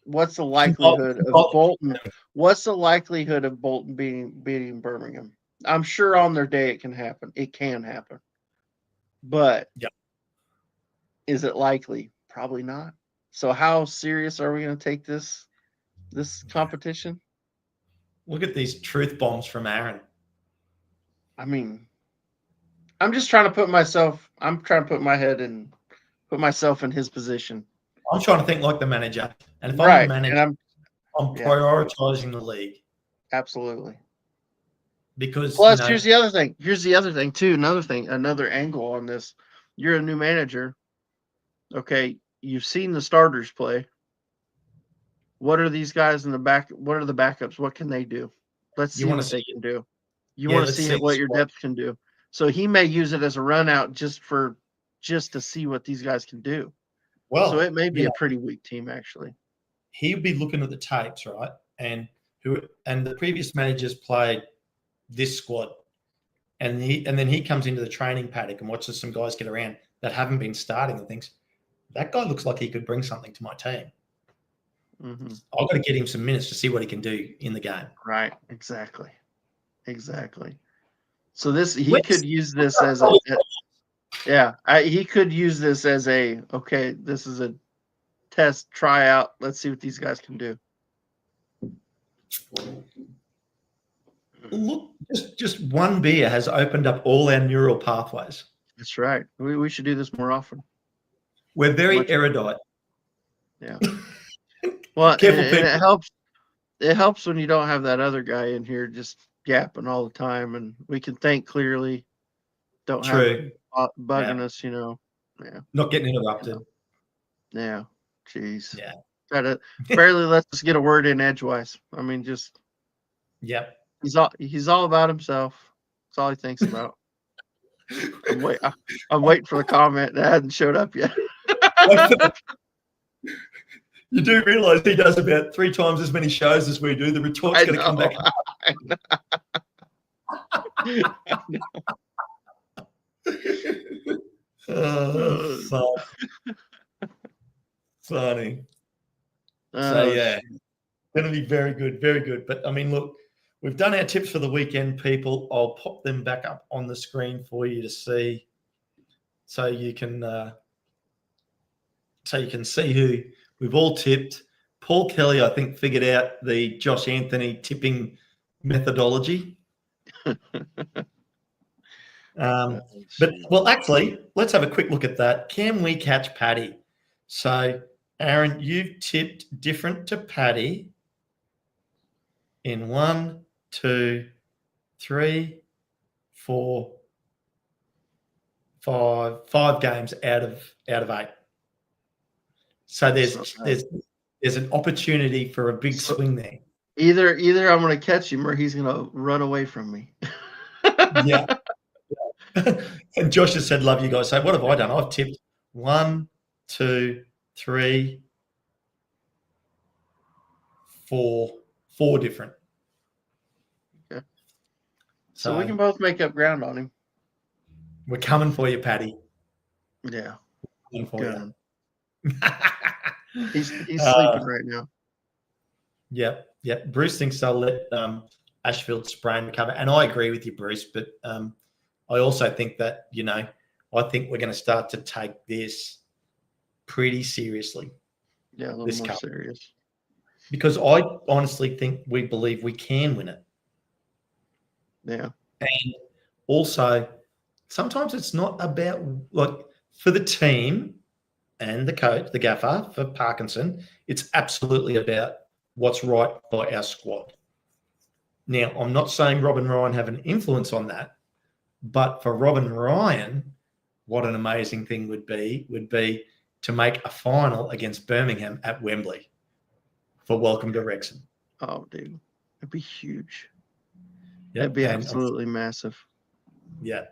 what's the likelihood of Bolton? What's the likelihood of Bolton beating Birmingham? I'm sure on their day it can happen. It can happen. But is it likely? Probably not. So how serious are we going to take this competition? Look at these truth bombs from Aaron. I mean, I'm just trying to put myself in his position. I'm trying to think like the manager. And if I'm the manager, I'm prioritizing the league. Absolutely. Because plus, here's the other thing. Too. Another angle on this. You're a new manager. Okay, you've seen the starters play. What are these guys in the back? What are the backups? What can they do? Let's see what they can do. You want to see what your depth can do. So he may use it as a run out just to see what these guys can do. Well, so it may be a pretty weak team actually. He'd be looking at the tapes, right? And the previous managers played this squad, and then he comes into the training paddock and watches some guys get around that haven't been starting and thinks, that guy looks like he could bring something to my team. Mm-hmm. I've got to get him some minutes to see what he can do in the game. Right. Exactly. So he could use this as he could use this as this is a test tryout. Let's see what these guys can do. Look, just one beer has opened up all our neural pathways. That's right. We should do this more often. We're very erudite. Yeah. Well, and it helps. It helps when you don't have that other guy in here just yapping all the time, and we can think clearly. Don't have bugging us, Yeah. Not getting interrupted. Yeah. Jeez. Yeah. Try to barely let us get a word in edgewise. I mean, just. Yep. He's all about himself. That's all he thinks about. I'm waiting for the comment that hasn't showed up yet. You do realize he does about 3 times as many shows as we do. The retort's going to come back. Funny. So, yeah, going to be very good, very good. But, I mean, look, we've done our tips for the weekend, people. I'll pop them back up on the screen for you to see so you can see who we've all tipped. Paul Kelly, I think, figured out the Josh Anthony tipping methodology. Actually, let's have a quick look at that. Can we catch Paddy? So, Aaron, you've tipped different to Paddy in 1, 2, 3, 4, 5 games out of 8. So there's an opportunity for a big swing there. Either I'm going to catch him or he's going to run away from me. Yeah. And Josh has said, "Love you guys." So what have I done? I've tipped 1, 2, 3, 4 different. Okay. So we can both make up ground on him. We're coming for you, Paddy. Yeah. Coming for you. He's sleeping right now. Yeah. Bruce thinks they'll let Ashfield sprain recover, and I agree with you, Bruce. But I also think that I think we're going to start to take this pretty seriously. Yeah, a little this more cup. serious. Because I honestly think we believe we can win it. Yeah. And also, sometimes it's not about for the team and the coach, the gaffer for Parkinson, it's absolutely about what's right by our squad. Now, I'm not saying Rob and Ryan have an influence on that, but for Rob and Ryan, what an amazing thing would be to make a final against Birmingham at Wembley for Welcome to Wrexham. Oh, dude, it'd be huge. Yep. It'd be absolutely massive. Yeah.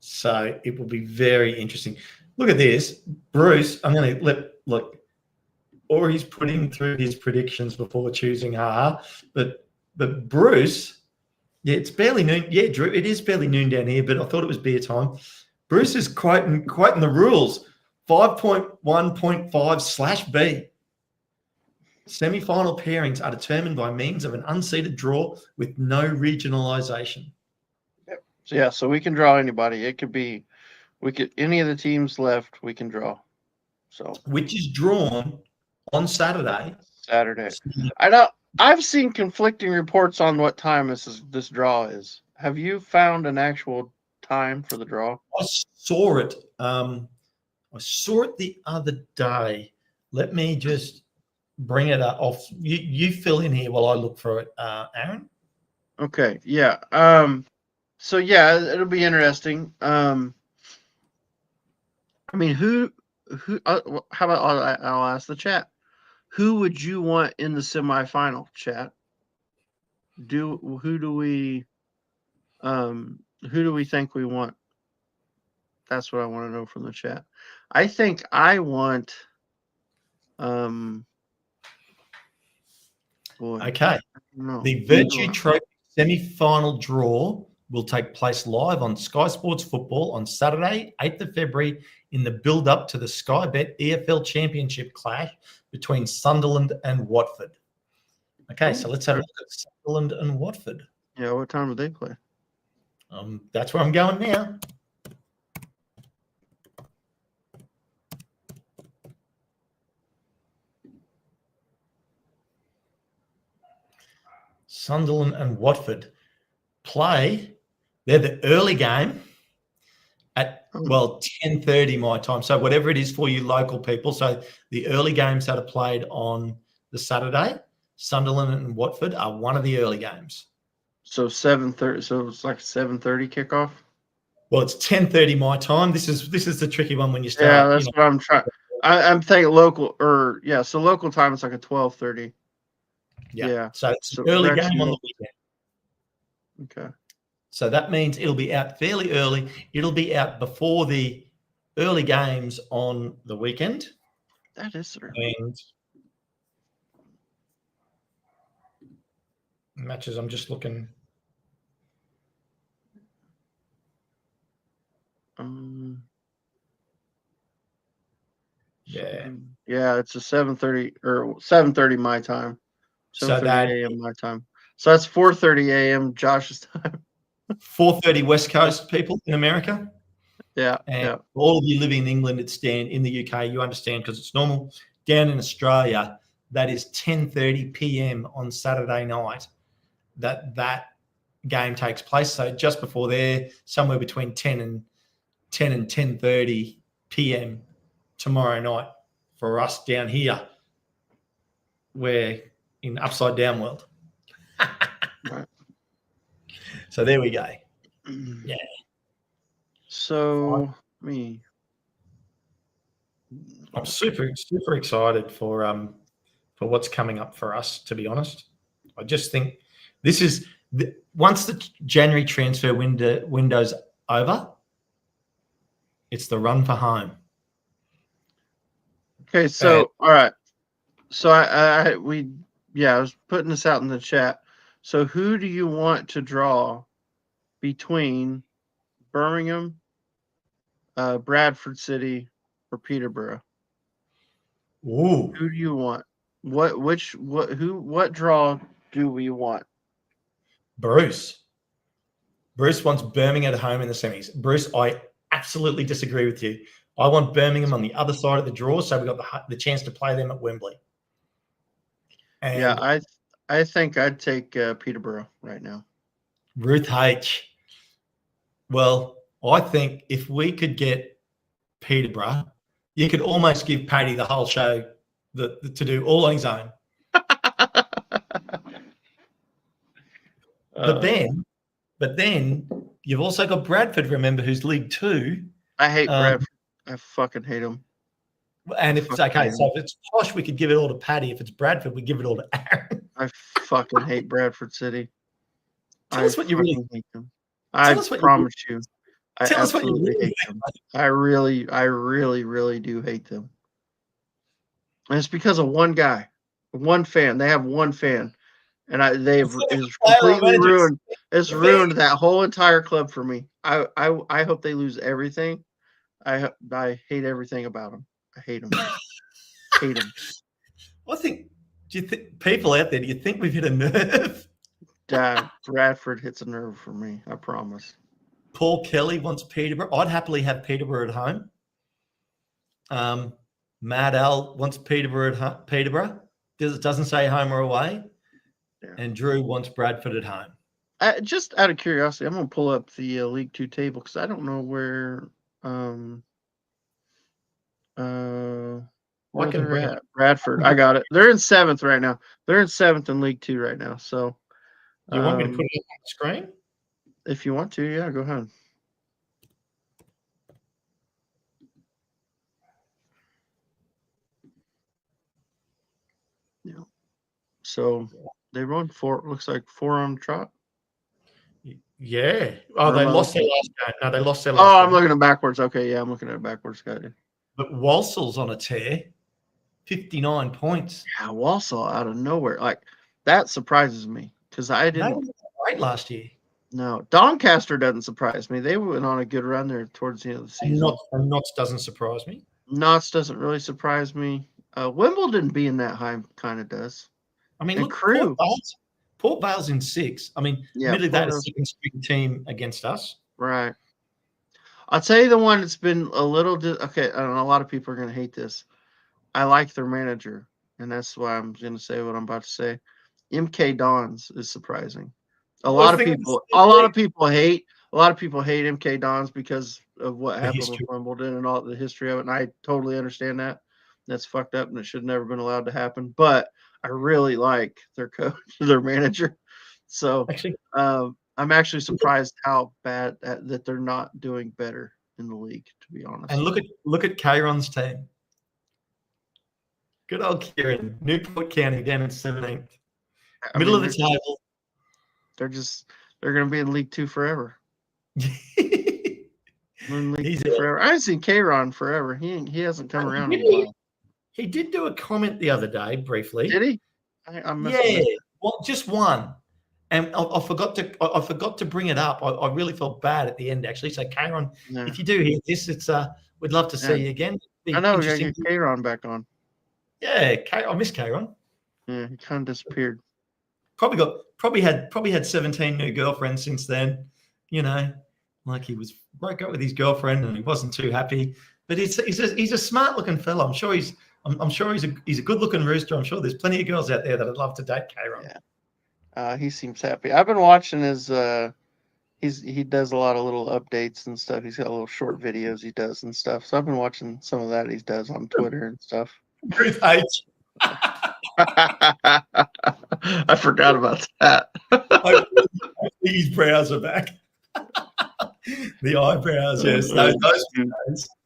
So it will be very interesting. Look at this, Bruce. I'm going to look, or he's putting through his predictions before choosing but Bruce, it's barely noon. Yeah, Drew, it is barely noon down here, but I thought it was beer time. Bruce is quoting the rules. 5.1.5/B. Semi-final pairings are determined by means of an unseeded draw with no regionalisation. Yep. So we can draw anybody. It could be, any of the teams left, we can draw. So which is drawn on Saturday. I know I've seen conflicting reports on what time this draw is. Have you found an actual time for the draw? I saw it. I saw it the other day. Let me just bring it up. You fill in here while I look for it, Aaron. Okay. Yeah. So yeah, it'll be interesting. I mean, who? How about I'll ask the chat. Who would you want in the semifinal, chat? Who do we think we want? That's what I want to know from the chat. I think I want Okay. The Virtue Trophy semi-final draw will take place live on Sky Sports Football on Saturday, 8th of February, in the build-up to the Sky Bet EFL Championship clash between Sunderland and Watford. Okay, so let's have a look at Sunderland and Watford. Yeah, what time do they play? That's where I'm going now. Sunderland and Watford play. They're the early game at 10:30 my time. So whatever it is for you local people. So the early games that are played on the Saturday, Sunderland and Watford are one of the early games. So 7:30. So it's like 7:30 kickoff. Well, it's 10:30 my time. This is the tricky one when you start. Yeah, that's what I'm trying. I'm thinking local, so local time it's like a 12:30. Yeah. So it's an early game on the weekend. Okay. So that means it'll be out fairly early. It'll be out before the early games on the weekend. That is early. And matches, I'm just looking. Yeah, it's a 7:30 or 7:30 my time. 7:30 a.m. my time. So that's 4:30 a.m. Josh's time. 4:30 West Coast people in America. Yeah. And all of you living in England, in the UK, you understand because it's normal. Down in Australia, that is 10:30 p.m. on Saturday night that game takes place. So just before there, somewhere between 10 and 10:30 p.m. tomorrow night for us down here. We're in upside down world. Right. So there we go. Yeah. So I'm super excited for what's coming up for us, to be honest. I just think this is once the January transfer window's over, it's the run for home. Okay, so all right. So I was putting this out in the chat. So who do you want to draw between Birmingham, Bradford City, or Peterborough? Ooh, Who do you want? What draw do we want? Bruce. Bruce wants Birmingham at home in the semis. Bruce, I absolutely disagree with you. I want Birmingham on the other side of the draw, so we've got the chance to play them at Wembley. And Yeah, I think I'd take Peterborough right now. Ruth H. Well, I think if we could get Peterborough, you could almost give Paddy the whole show to do all on his own. But then you've also got Bradford, remember, who's League Two. I hate Bradford. I fucking hate them. And if it's okay, so if it's Posh, we could give it all to Paddy. If it's Bradford, we give it all to Aaron. I fucking hate Bradford City. Tell us what you really hate them. I promise you. I absolutely hate them. I really do hate them. And it's because of one guy, one fan. They have one fan, and it's completely ruined. It's ruined that whole entire club for me. I hope they lose everything. I hate everything about them. I hate them. Hate them. Do you think people out there? Do you think we've hit a nerve? Bradford hits a nerve for me. I promise. Paul Kelly wants Peterborough. I'd happily have Peterborough at home. Matt L wants Peterborough Peterborough. It doesn't say home or away. Yeah. And Drew wants Bradford at home. Just out of curiosity, I'm going to pull up the League Two table because I don't know where they're at. Bradford. I got it. They're in 7th right now. They're in 7th in League Two right now. So, you want me to put it on the screen? If you want to, yeah, go ahead. Yeah. So they run looks like 4 on the trot. Yeah. Oh, they lost their last game. No, they lost their last game. I'm looking at backwards. Okay, yeah, I'm looking at backwards. Got it. But Walsall's on a tear. 59 points. Yeah, Walsall out of nowhere. Like, that surprises me because I didn't. They were great last year. No, Doncaster doesn't surprise me. They went on a good run there towards the end of the season. And Notts doesn't surprise me. Notts doesn't really surprise me. Wimbledon being that high kind of does. I mean, look, Crew. Port Vale's in 6. I mean, admittedly, that is a second string team against us. Right. I'll tell you the one that's been a little okay. I don't know, a lot of people are going to hate this. I like their manager, and that's why I'm going to say what I'm about to say. MK Dons is surprising. A lot of people hate MK Dons because of what happened with Wimbledon and all the history of it, and I totally understand that. That's fucked up, and it should never been allowed to happen. But I really like their coach, their manager. So I'm actually surprised how bad that they're not doing better in the league, to be honest. And look at Kieran's team. Good old Kieran, Newport County down in 17th, middle of the table. They're going to be in League Two forever. Forever. I haven't seen Kieran forever. He hasn't come around in a while. He did do a comment the other day briefly. Did he? Well, just one. And I forgot to bring it up. I really felt bad at the end, actually. So, Kieran, if you do hear this, we'd love to see you again. I know, we got to get Kieran back on. Yeah, I miss Kieran. Yeah, he kind of disappeared. Probably had 17 new girlfriends since then. You know, like he broke up with his girlfriend and he wasn't too happy. But he's a smart looking fellow. I'm sure he's a good looking rooster. I'm sure there's plenty of girls out there that would love to date Kieran. Yeah. He seems happy. I've been watching his. He does a lot of little updates and stuff. He's got little short videos he does and stuff. So I've been watching some of that he does on Twitter and stuff. Ruth H. I forgot about that. His brows are back. The eyebrows, yes.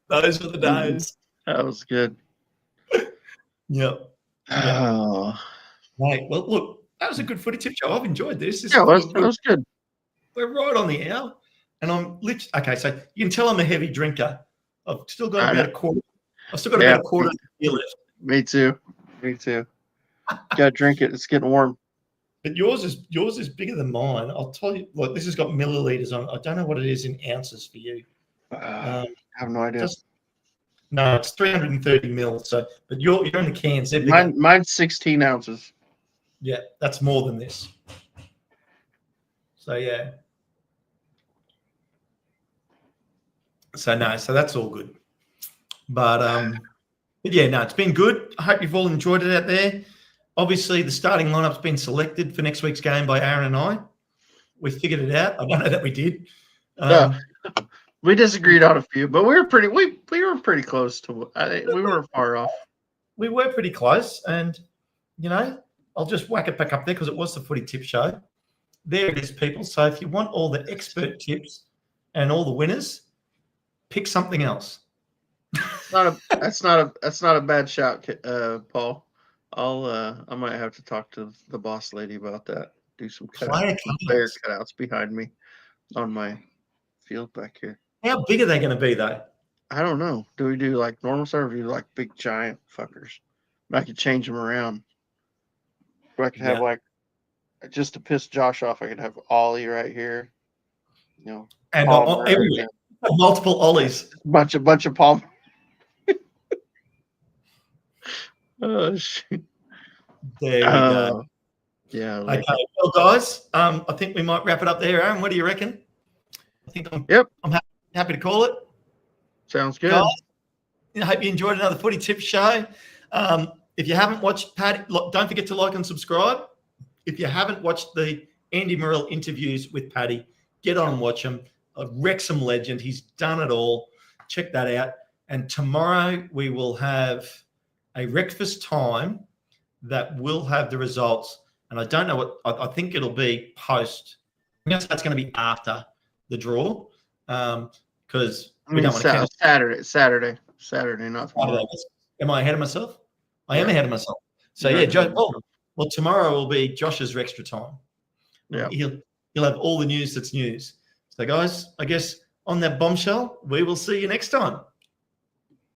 Those were the days. That was good. Yep. Oh. Mate, well, look, that was a good footy tip show. I've enjoyed this. That was good. We're right on the hour. And I'm literally, okay, so you can tell I'm a heavy drinker. I've still got about a quarter. About a quarter of the beer left. Me too. Gotta drink it. It's getting warm. But yours is bigger than mine. I'll tell you. Look, this has got milliliters on. I don't know what it is in ounces for you. I have no idea. No, it's 330 mils. So, but you're in the cans. They're bigger. Mine's 16 ounces. Yeah, that's more than this. So yeah. So no, so that's all good. But yeah, no, it's been good. I hope you've all enjoyed it out there. Obviously, the starting lineup's been selected for next week's game by Aaron and I. We figured it out. I don't know that we did. We disagreed on a few, but we were pretty close to. I think we were far off. We were pretty close, and I'll just whack it back up there because it was the Footy Tip Show. There it is, people. So if you want all the expert tips and all the winners, pick something else. That's not a bad shout, Paul. I might have to talk to the boss lady about that. Do some player cutouts behind me on my field back here. How big are they going to be, though? I don't know. Do we do like normal size or do we do like big giant fuckers? I could change them around. Or I could have like, just to piss Josh off, I could have Ollie right here. And everywhere. Multiple Ollies. Bunch of Palm. Oh shit. There we go. Yeah. Okay. Well, guys, I think we might wrap it up there, Aaron. What do you reckon? I think I'm happy to call it. Sounds good. Guys, I hope you enjoyed another Footy Tip Show. If you haven't watched Paddy, don't forget to like and subscribe. If you haven't watched the Andy Murrell interviews with Paddy, get on and watch them. A Wrexham legend. He's done it all. Check that out. And tomorrow we will have a breakfast time that will have the results. And I don't know what I think it'll be post. I guess that's going to be after the draw because we don't want to Saturday, not tomorrow. Am I ahead of myself? I am ahead of myself. So well, tomorrow will be Josh's extra time. Yeah, he'll have all the news that's news. So guys, I guess on that bombshell, we will see you next time.